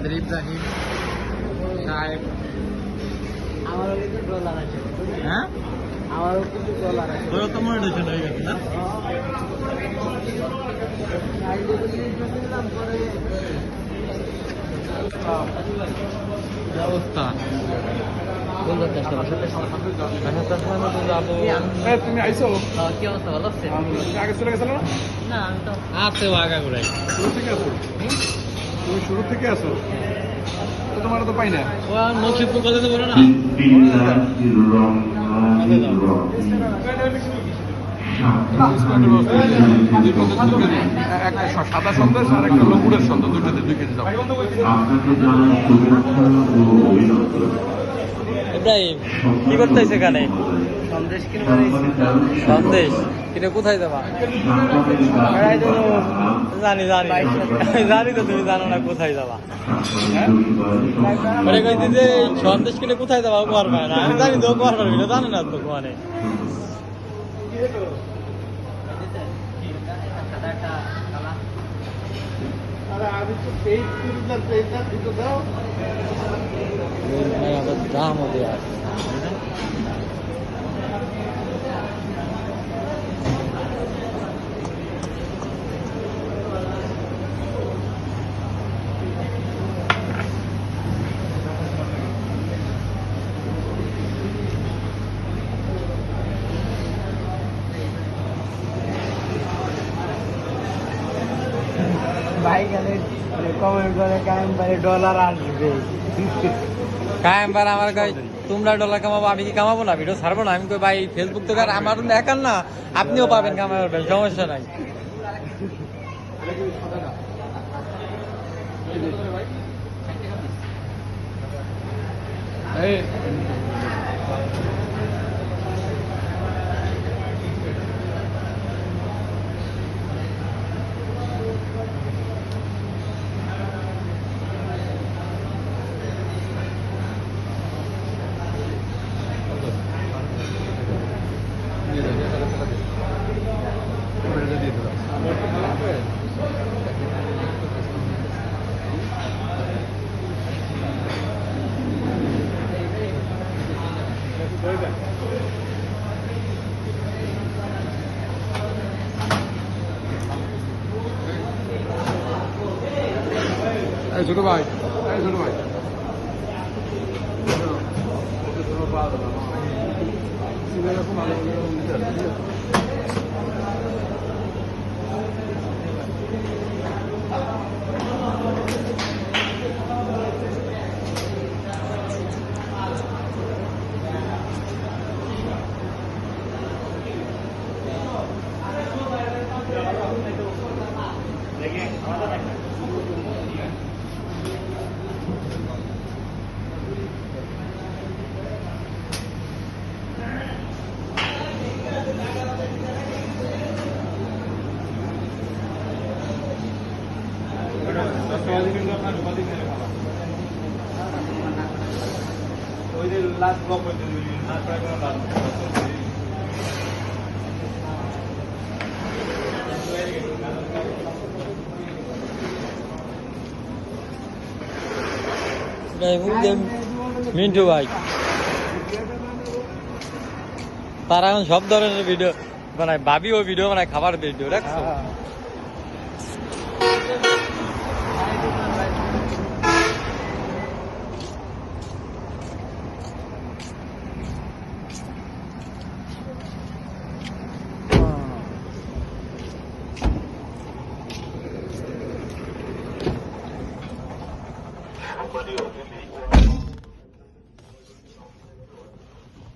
আমাদের ইব্রাহিম সাহেব। আমারও কিন্তু ডলার আছে। হ্যাঁ, আমারও কিন্তু ডলার আছে। তোরা তো মনিটেশন হয়ে গেছে না? কি অবস্থা? তুমি আইসো? কি অবস্থা, ভালো আছে? আগে চলে গেছিল না? না আমি তো আছে আগা ঘুরাই। শুরু থেকে আসো? তুমি শুরু থেকে আসো? তো তোমার তো পাই না। নসিব তো কলেজে বলে না। একটা সাদা সন্দেশ আর একটা লবুরের সন্দেশ, দুইটাতে 2 কেজি দাও। ইব্রাহিম কি করতেছে এখানে? সন্দেশ কিনবো। সন্দেশ কিনে কোথায় যাবা? জানি জানি জানি তো, তুমি জানো না কোথায় যাবা। মানে কইতে যে সন্দেশ কিনে কোথায় যাবা, ও পারবে না। আমি জানি তো ও পারবে না, জানি না তো কোয়ানে। দাম হবে আর ভাই গেলে কমেন্ট করে কায়েম ভাই ডলার আসবে। কায়েম বার আমার গাই, তোমরা ডলার কামাবো, আমি কি কামাবো না? ভিডিও ছাড়বো না? আমি কই ভাই ফেসবুক থেকে আর আমার একার না, আপনিও পাবেন, কামাবেন, সমস্যা নাই। ছোট ভাই, ছোট ভাই, ওই যে লাস্ট ব্লক হইতে মিন্টু ভাই তারা এখন সব ধরনের ভিডিও বানায়, ভাবি ও ভিডিও বানায়, খাবার ভিডিও দেখছো? Somebody will give me